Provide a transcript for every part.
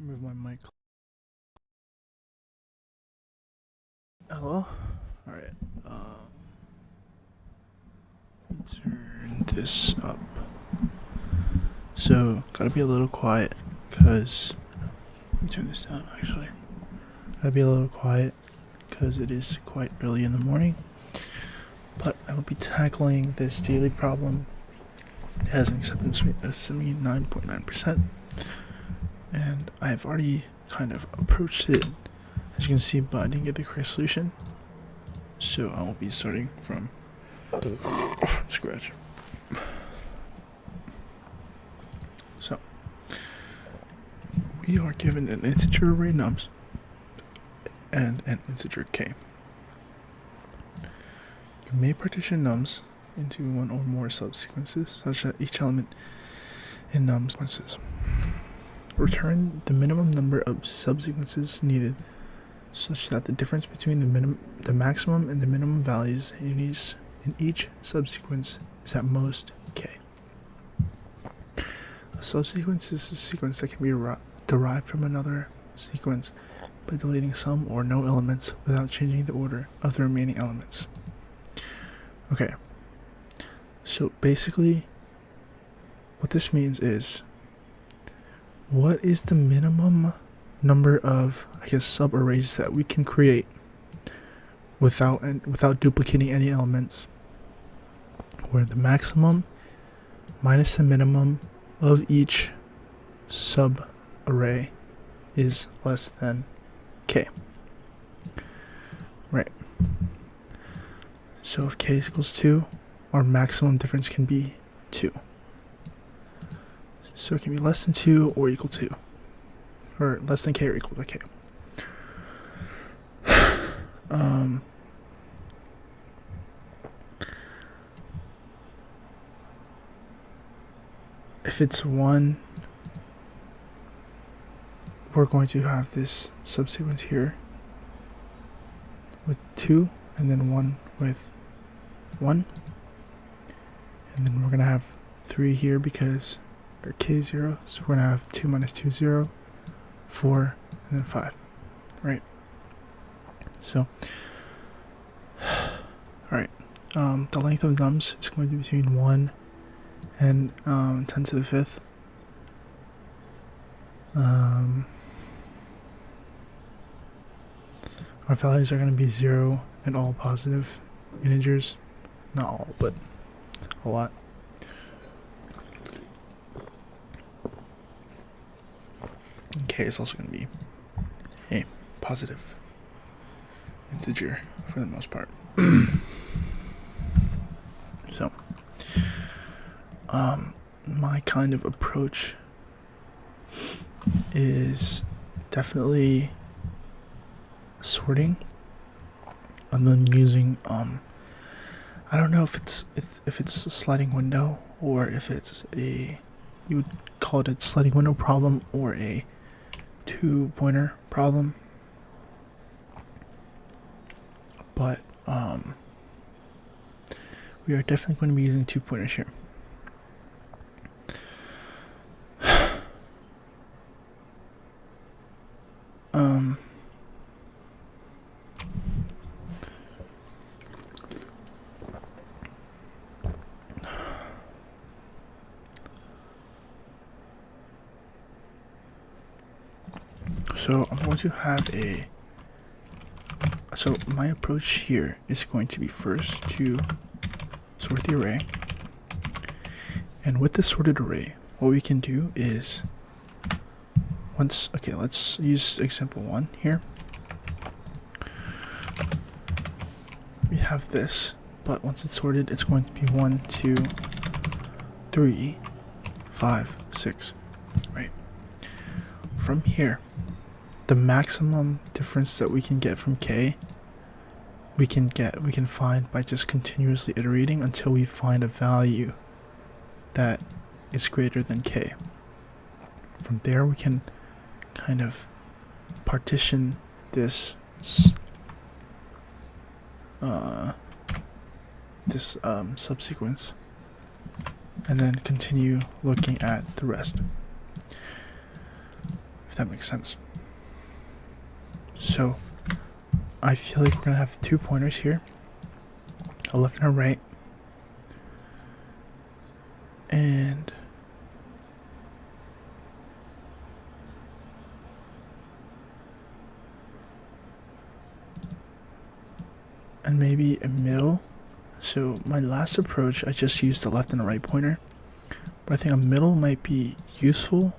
Move my mic. Hello? Alright. Turn this up. So, gotta be a little quiet, because... Let me turn this down, actually. Gotta be a little quiet, because it is quite early in the morning. But I will be tackling this daily problem. It has an acceptance rate of 79.9%. And I've already kind of approached it, as you can see, but I didn't get the correct solution. So I will be starting from scratch. So we are given an integer array nums and an integer k. You may partition nums into one or more subsequences, such that each element in nums sequences. Return the minimum number of subsequences needed, such that the difference between the maximum and the minimum values in each subsequence is at most k. A subsequence is a sequence that can be derived from another sequence by deleting some or no elements without changing the order of the remaining elements. Okay, so basically what this means is, what is the minimum number of, subarrays that we can create without duplicating any elements, where the maximum minus the minimum of each subarray is less than k. Right. So if k equals 2, our maximum difference can be 2. So it can be less than 2 or equal to, or less than k or equal to k. If it's 1, we're going to have this subsequence here with 2, and then 1 with 1, and then we're going to have 3 here because our k is 0, so we're going to have 2 minus 2 0, 4, and then 5, right? So alright, the length of nums is going to be between 1 and 10 to the 5th. Our values are going to be 0 and all positive integers. Not all, but a lot. And k is also going to be a positive integer for the most part. So, my kind of approach is definitely sorting, and then using I don't know if it's a sliding window, or if it's you would call it a sliding window problem or a 2-pointer problem, but we are definitely going to be using 2 pointers here. So I'm going to have so my approach here is going to be first to sort the array, and with the sorted array, what we can do is, let's use example 1 here. We have this, but once it's sorted, it's going to be 1, 2, 3, 5, 6, right? From here, the maximum difference that we can get from k, we can find by just continuously iterating until we find a value that is greater than k. From there, we can kind of partition this subsequence, and then continue looking at the rest. if that makes sense. So I feel like we're gonna have 2 pointers here, a left and a right, and maybe a middle. So my last approach, I just used the left and the right pointer, but I think a middle might be useful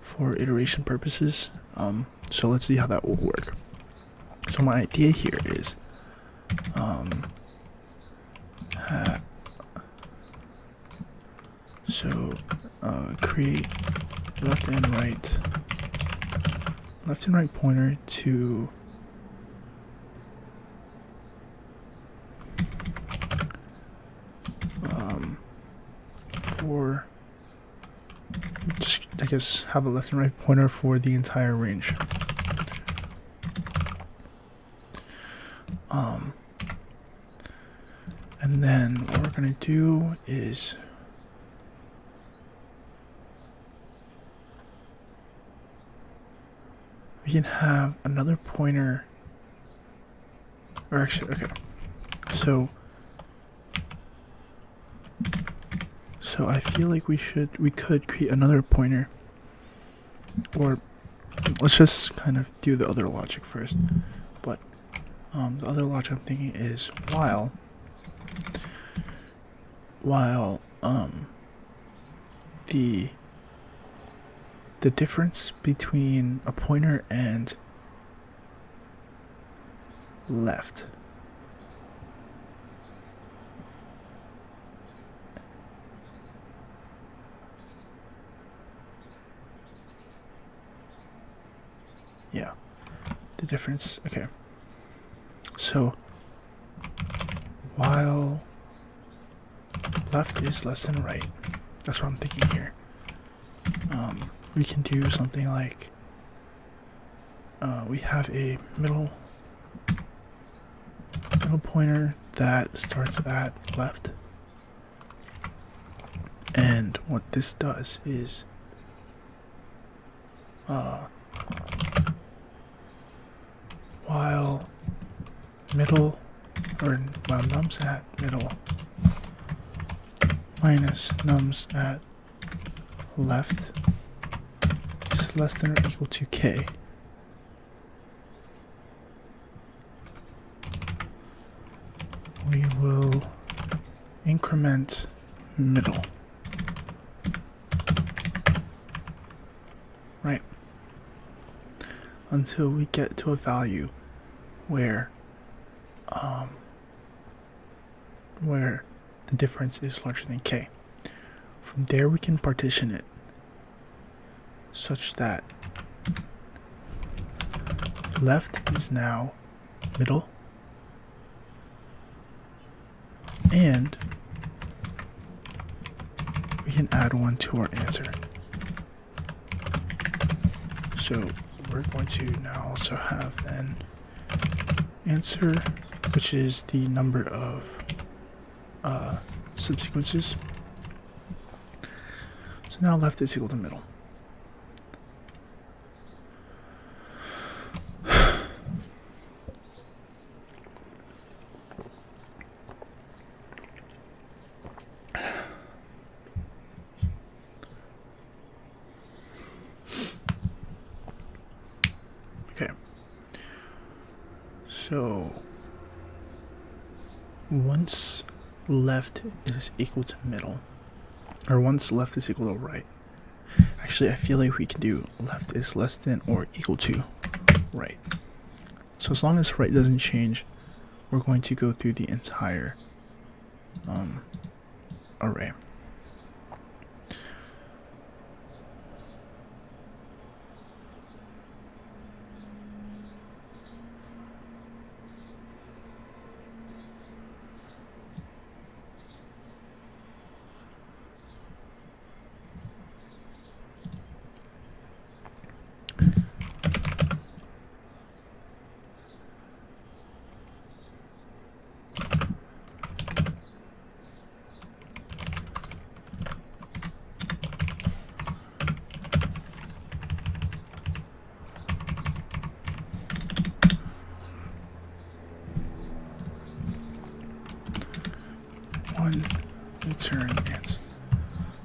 for iteration purposes. So let's see how that will work. So my idea here is create left and right pointer to for just, I guess, have a left and right pointer for the entire range. And then what we're gonna do is we can have another pointer, or actually, okay, so I feel like we could create another pointer, or let's just kind of do the other logic first. But the other logic I'm thinking is while the difference between a pointer and left the difference, okay, so while left is less than right, that's what I'm thinking here. We can do something like we have a middle pointer that starts at left, and what this does is while num's at middle minus num's at left is less than or equal to k, we will increment middle, right, until we get to a value where the difference is larger than k. From there we can partition it such that left is now middle and we can add 1 to our answer. So we're going to now also have an answer, which is the number of subsequences. So now left is equal to middle. Okay. So once left is equal to middle, or once left is equal to right, actually I feel like we can do left is less than or equal to right. So as long as right doesn't change, we're going to go through the entire array. 1 return ants.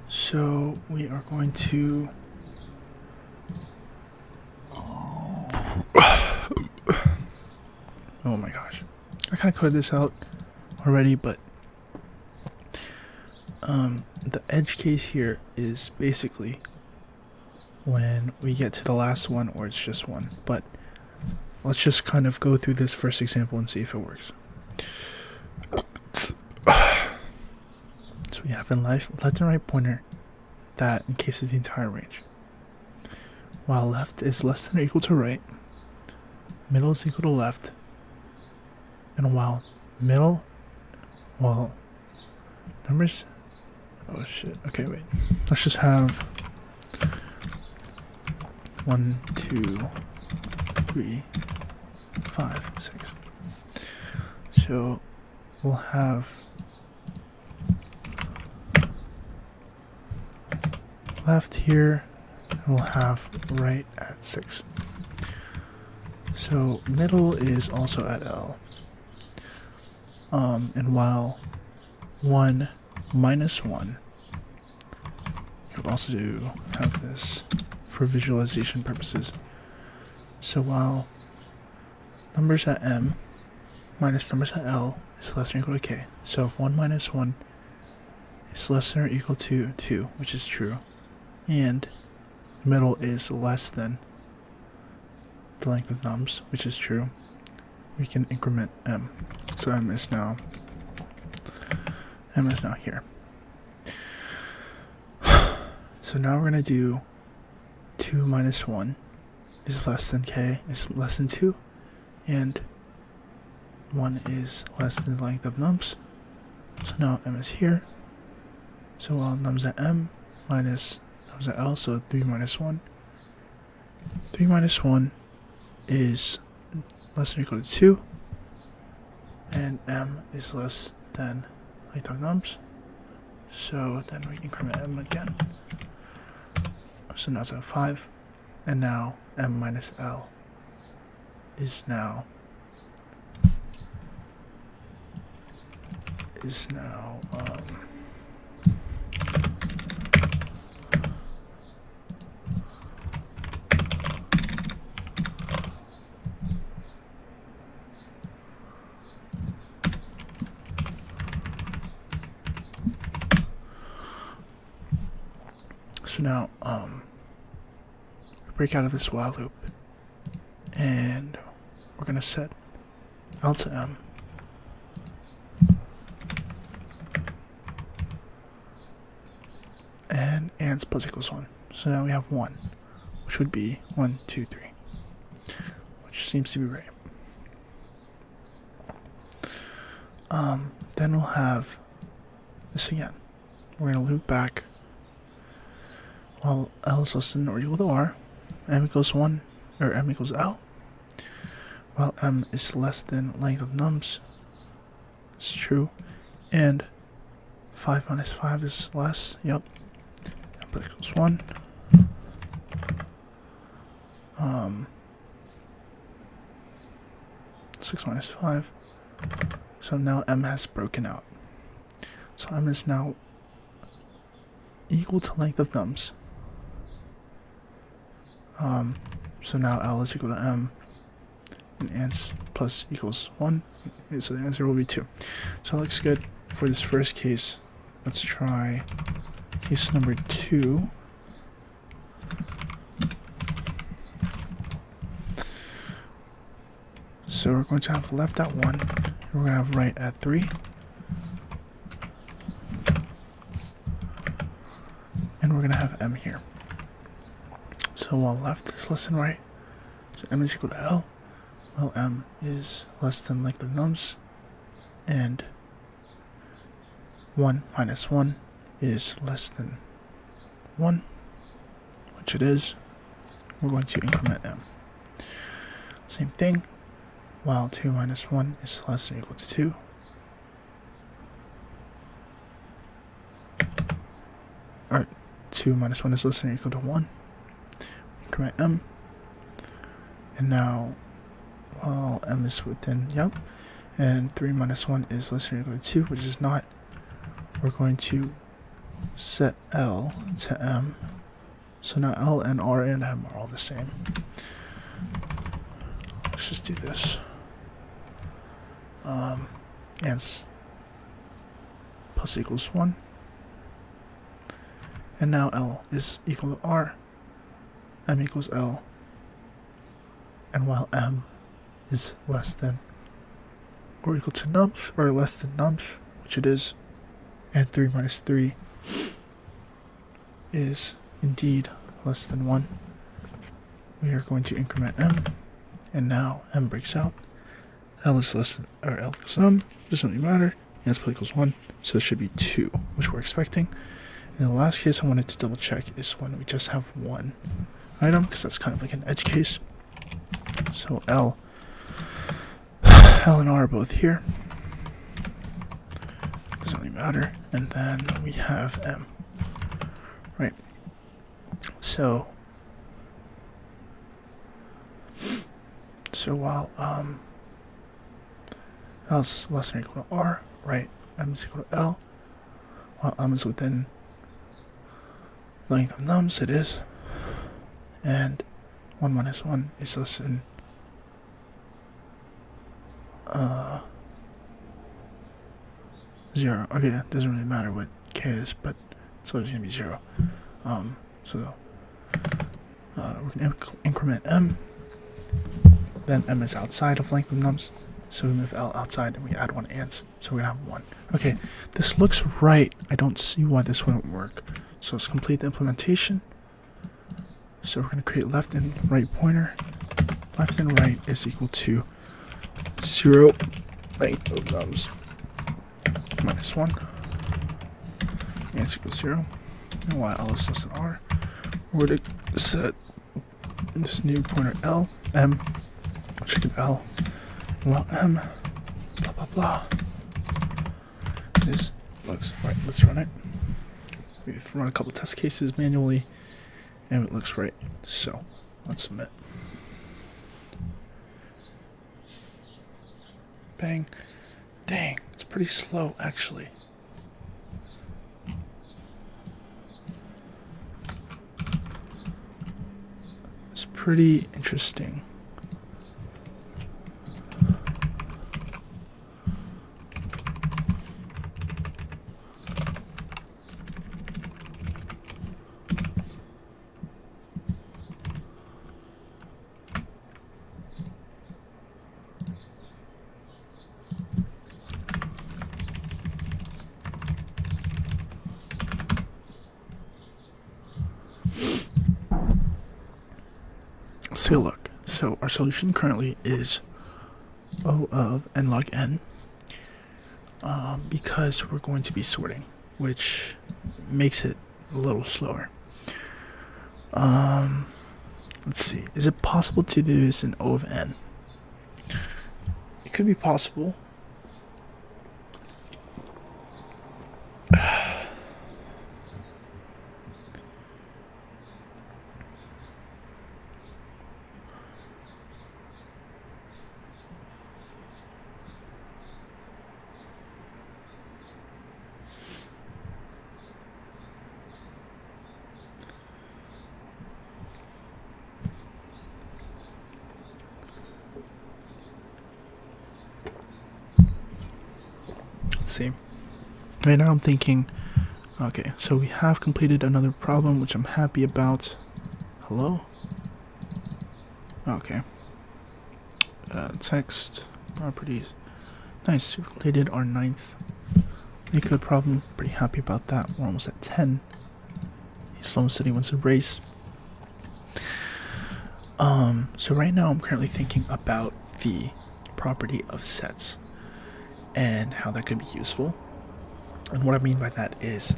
So we are going to oh my gosh, I kind of coded this out already, but the edge case here is basically when we get to the last one, or it's just one. But let's just kind of go through this first example and see if it works. So we have in left and right pointer that encases the entire range. While left is less than or equal to right, middle is equal to left, and while numbers, oh shit, okay, wait, let's just have 1, 2, 3, 5, 6. So we'll have left here, and we'll have right at 6. So middle is also at L. And while 1 minus 1, you can also have this for visualization purposes. So while numbers at M minus numbers at L is less than or equal to K. So if 1 minus 1 is less than or equal to 2, which is true, and the middle is less than the length of nums, which is true, we can increment M. So M is now here. So now we're going to do 2 minus 1 is less than K is less than 2, and 1 is less than the length of nums. So now M is here. So while nums at M minus nums at L, so 3 minus 1. 3 minus 1 is less than or equal to 2, and M is less than length of nums. So then we increment M again. So now it's at 5, and now M minus L is now so now we break out of this while loop, and we're gonna set L to M. And ants plus equals 1. So now we have 1, which would be 1, 2, 3, which seems to be right. Then we'll have this again. We're going to loop back while L is less than or equal to R, M equals 1, or M equals L, while M is less than length of nums. It's true. And 5 minus 5 is less. Yep. M equals 1. 6 minus 5. So now M has broken out. So M is now equal to length of nums. So now L is equal to M, and ants plus equals 1, so the answer will be 2. So that looks good for this first case. Let's try case number 2. So we're going to have left at 1, and we're going to have right at 3. And we're going to have M here. So while left is less than right, so M is equal to L, while M is less than length of nums, and 1 minus 1 is less than 1, which it is, we're going to increment M. Same thing, while 2 minus 1 is less than or equal to 2, or 2 minus 1 is less than or equal to 1, increment M, and now while M is within, and 3 minus 1 is less than or equal to 2, which is not, we're going to set L to M. So now L and R and M are all the same. Let's just do this. Ants plus equals 1. And now L is equal to R, M equals L, and while M is less than or equal to nums, or less than nums, which it is, and 3 minus 3 is indeed less than 1, we are going to increment M, and now M breaks out. L is less than, or L equals M, doesn't really matter, and S equals 1, so it should be 2, which we're expecting. In the last case I wanted to double check is when we just have one item, because that's kind of like an edge case. So L and R are both here, doesn't really matter, and then we have M, right? So while L is less than or equal to R, right, M is equal to L, while M is within length of nums, it is, and 1 minus 1 is less than 0. Okay, it doesn't really matter what K is, but it's always going to be 0. So we're going to increment M, then M is outside of length of nums, so we move L outside and we add 1 ants, so we're going to have 1. Okay, this looks right. I don't see why this wouldn't work. So let's complete the implementation. So we're going to create left and right pointer. Left and right is equal to 0 length of nums minus 1. Ants equals 0. And while L is less than R, we're going to set this new pointer L, M, chicken L, while M, blah blah blah. This looks right. Let's run it. We've run a couple test cases manually, and it looks right. So let's submit. Bang. Dang, it's pretty slow actually. It's pretty interesting. Let's take a look. So our solution currently is O of n log n, because we're going to be sorting, which makes it a little slower. Let's see. Is it possible to do this in O of n? It could be possible. See, right now I'm thinking, okay, so we have completed another problem, which I'm happy about. Hello? Okay. Text properties. Nice, we completed our 9th leetcode problem. Pretty happy about that. We're almost at 10. Islam City wins the race. So right now I'm currently thinking about the property of sets and how that could be useful. And what I mean by that is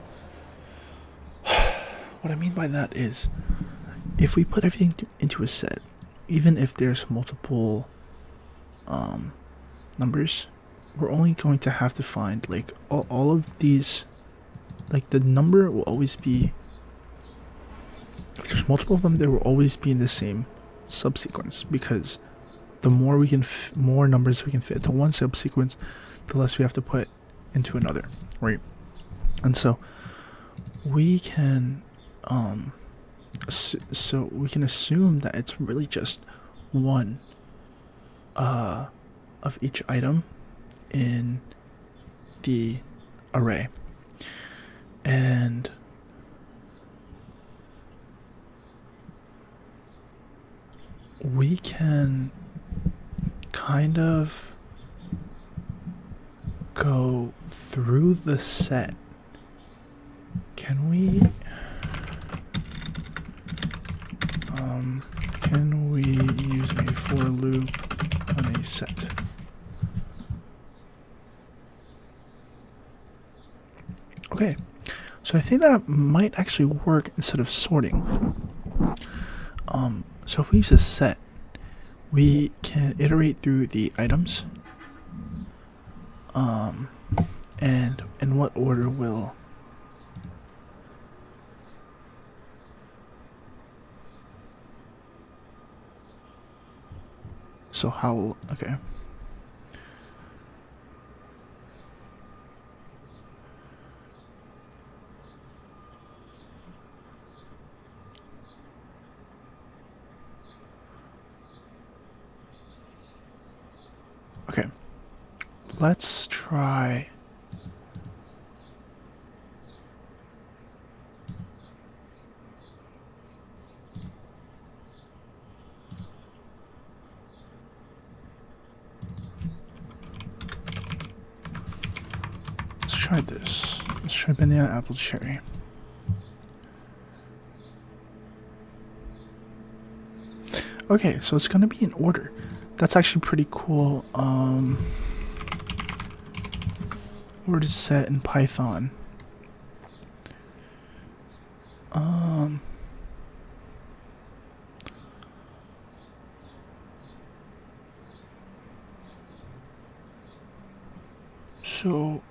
if we put everything into a set, even if there's multiple numbers, we're only going to have to find like all of these, like the number will always be, if there's multiple of them, they will always be in the same subsequence, because the more we can more numbers we can fit into one subsequence, the less we have to put into another, right? And so we can so we can assume that it's really just one of each item in the array. And we can kind of go through the set. Can we use a for loop on a set? Okay, so I think that might actually work instead of sorting. So if we use a set, we can iterate through the items, and in what order will so how okay. Okay, let's try this. Let's try banana, apple, cherry. Okay, so it's gonna be in order. That's actually pretty cool. Word set in Python. So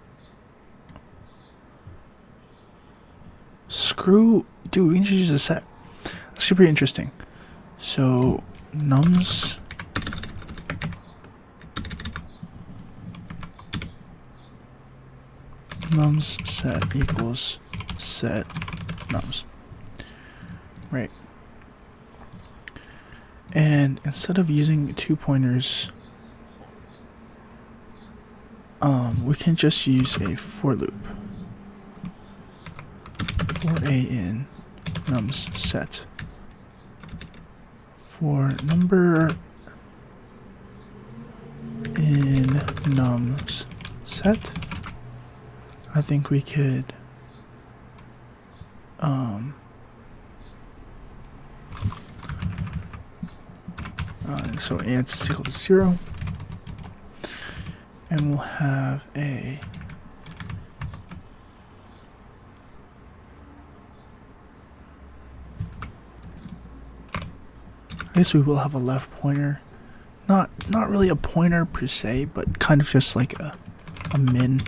dude, we can just use a set. That's actually pretty interesting. So nums set equals set nums. Right. And instead of using 2 pointers, we can just use a for loop. For a in nums set. For number in nums set, I think we could so ants is equal to 0, and we'll have a I guess we will have a left pointer. Not really a pointer per se, but kind of just like a min,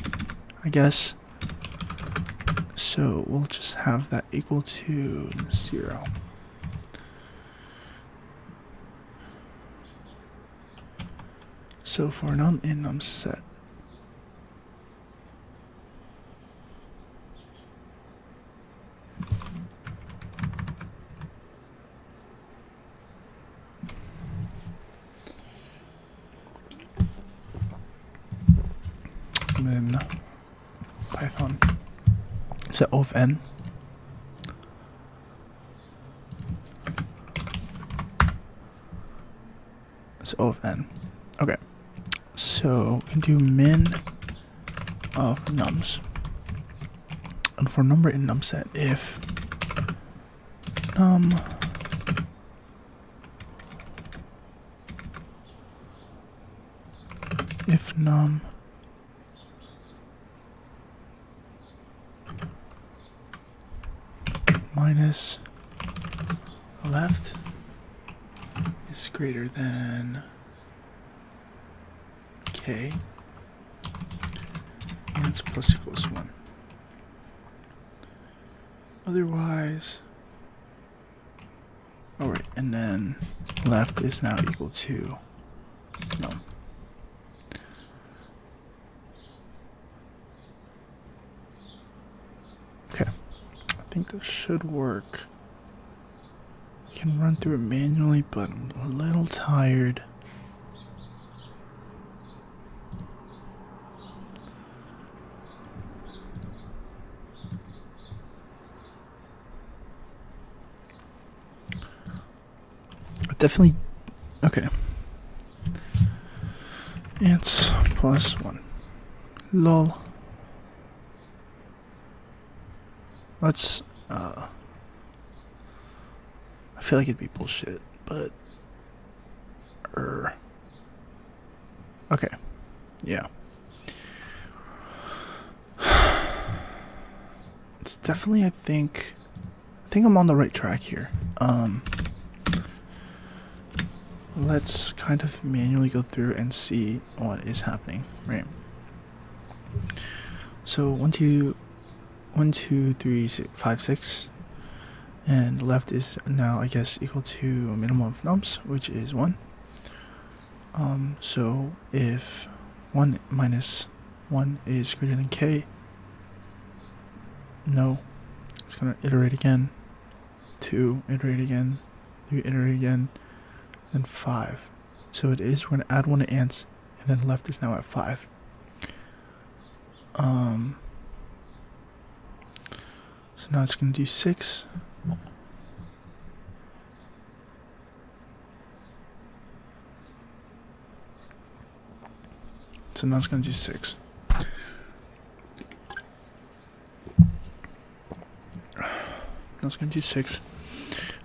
I guess. So we'll just have that equal to 0. So for num in num set, min Python set O of n. It's O of n. Okay. So we can do min of nums. And for number in num set, if num minus left is greater than k, and it's plus equals 1. Otherwise, alright, and then left is now equal to num. think this should work. I can run through it manually, but I'm a little tired. Definitely. Okay. Ants plus 1. Lol. Let's, I feel like it'd be bullshit, but, okay, yeah. It's definitely, I think I'm on the right track here. Let's kind of manually go through and see what is happening, right? So 1, 2, 3, 5, 6, and left is now, I guess, equal to a minimum of nums, which is 1. So if 1 minus 1 is greater than k, no, it's gonna iterate again, 2, iterate again, 3, iterate again, then 5. So it is, we're gonna add 1 to ants, and then left is now at 5. So now it's gonna do 6. So now it's gonna do 6. Now it's gonna do 6.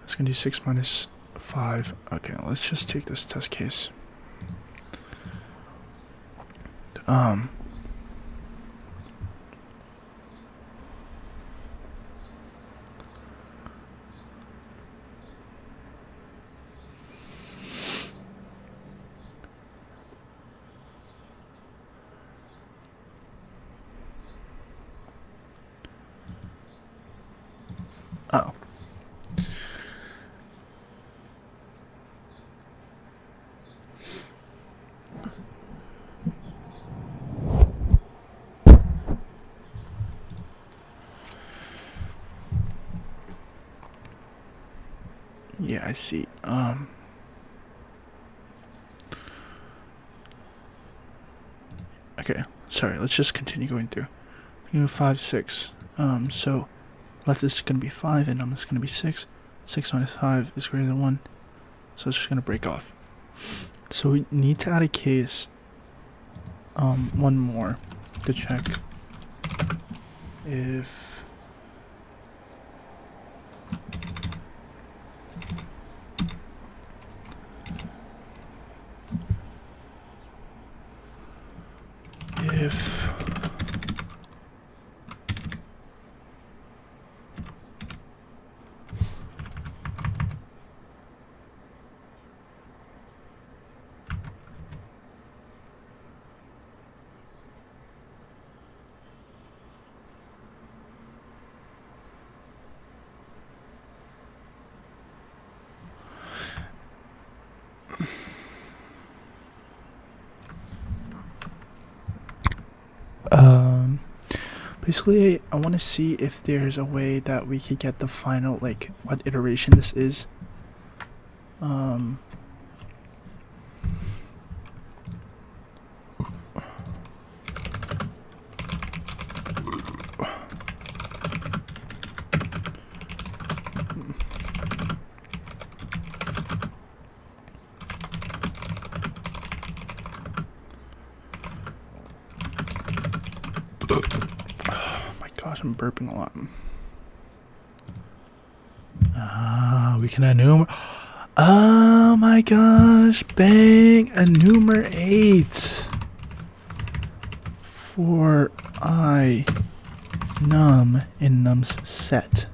It's gonna do 6 minus 5. Okay, let's just take this test case. Oh. Yeah, I see. Okay, sorry, let's just continue going through. 5, 6. So left is gonna be 5 and num is gonna be 6. 6 minus 5 is greater than 1. So it's just gonna break off. So we need to add a case, one more to check if basically I want to see if there's a way that we could get the final, like, what iteration this is. Gosh, I'm burping a lot. We can enumerate. Oh my gosh, bang, enumerate for I num in num's set.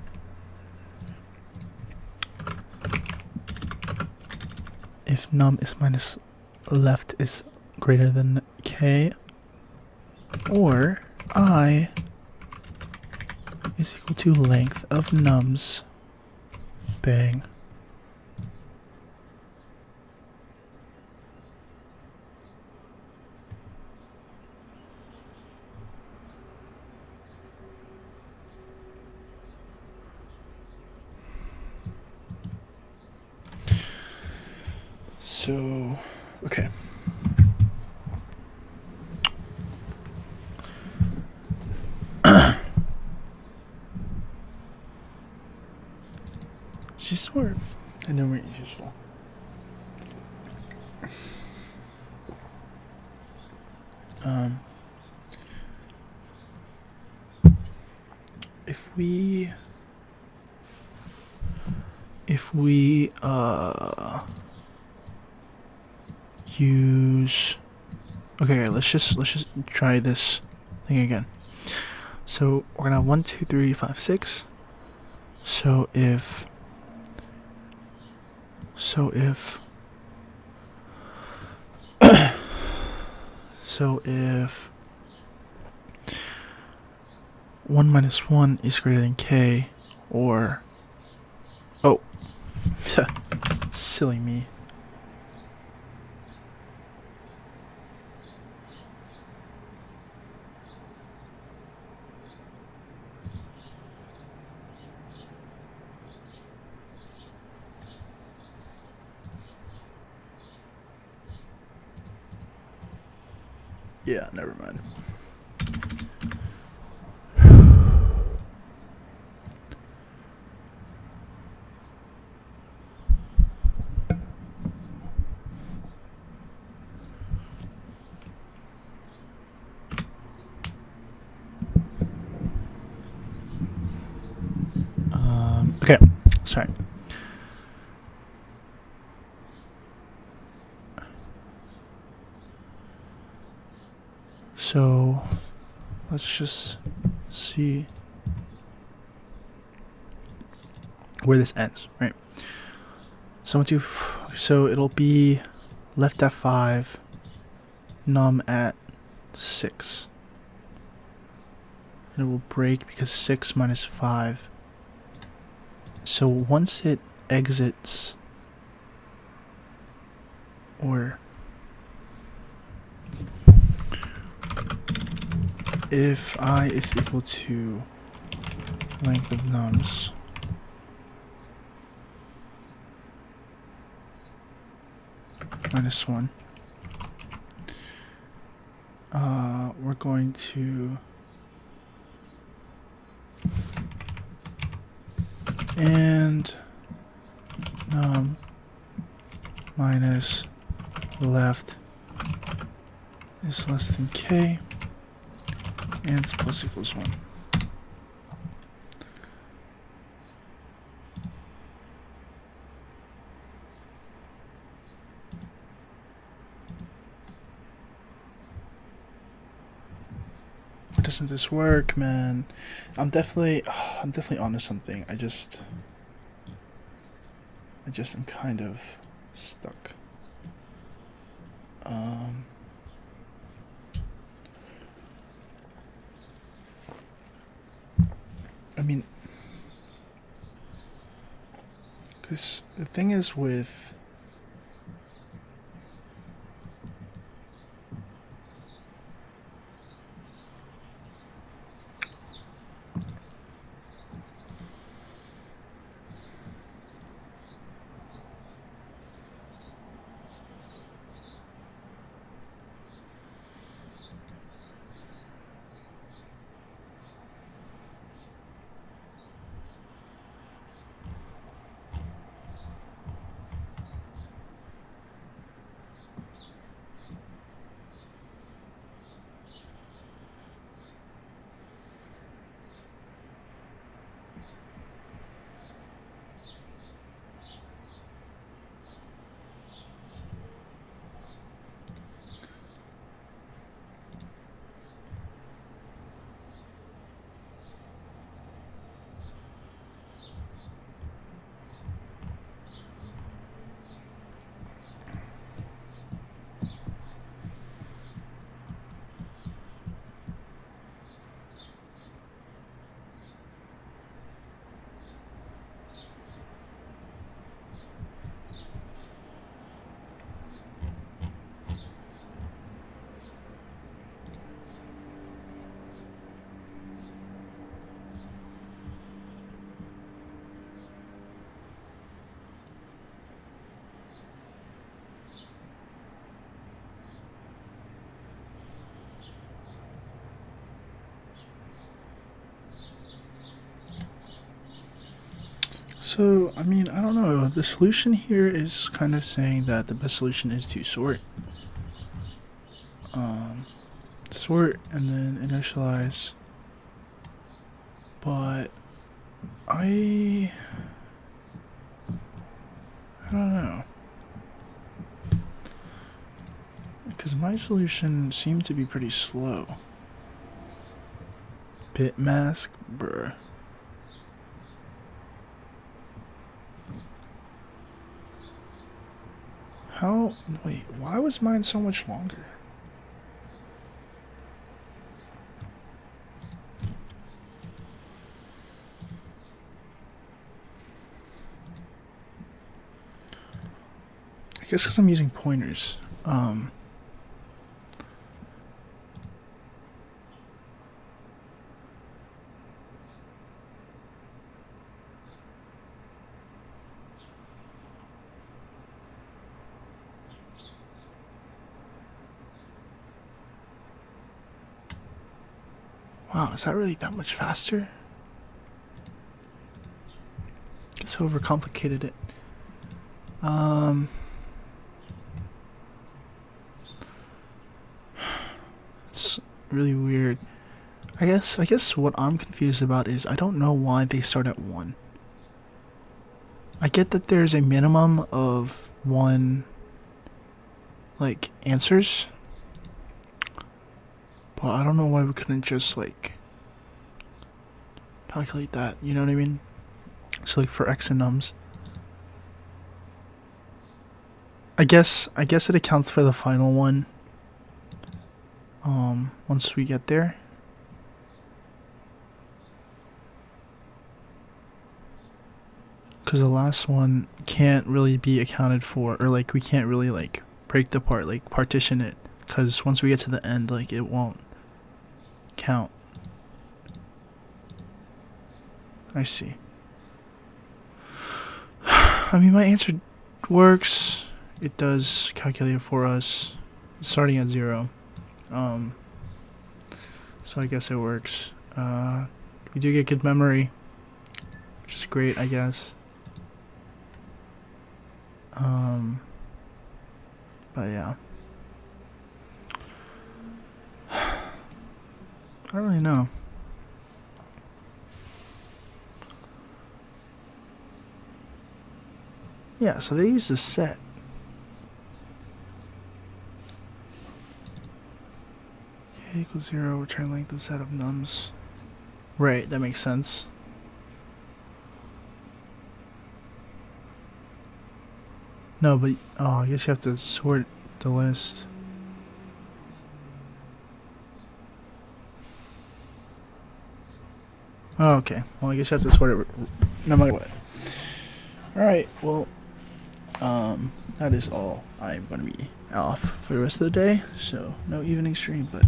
If num is minus left is greater than k, or I is equal to length of nums, bang. So, okay. She's smart. Enumerate is useful. If we use, okay, let's just try this thing again. So we're gonna have 1 2 3 5 6. So if if 1 minus 1 is greater than k, or oh silly me. Yeah, never mind. Okay, sorry. So let's just see where this ends, right? So it'll be left at 5, num at 6. And it will break because 6 minus 5. So once it exits, or if I is equal to length of nums minus 1, we're going to and num minus left is less than k, and plus equals 1. Doesn't this work, man? I'm definitely onto something. I just am kind of stuck. I mean, because the thing is with So, I mean, I don't know. The solution here is kind of saying that the best solution is to sort. Sort and then initialize. But I don't know. Because my solution seemed to be pretty slow. Bit mask, bruh. How? Wait, why was mine so much longer? I guess because I'm using pointers. Wow, is that really that much faster? Guess I overcomplicated it. It's really weird. I guess what I'm confused about is I don't know why they start at 1. I get that there's a minimum of 1 like answers, but I don't know why we couldn't just like calculate that, you know what I mean? So like for x and nums. I guess it accounts for the final one. Once we get there. Because the last one can't really be accounted for, or like we can't really like break the part, like partition it, because once we get to the end, like it won't count. I see. I mean, my answer works. It does calculate it for us. It's starting at 0. So I guess it works. We do get good memory, which is great, I guess. But yeah. I don't really know. Yeah, so they use a set. K equals 0, return length of set of nums. Right, that makes sense. No, but I guess you have to sort the list. Oh, okay. Well, I guess you have to sort it no matter what. Alright, well, that is all. I'm going to be off for the rest of the day, so no evening stream, but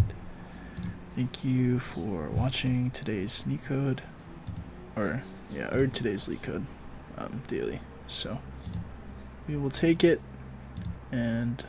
thank you for watching today's leetcode, or today's leetcode daily. So we will take it and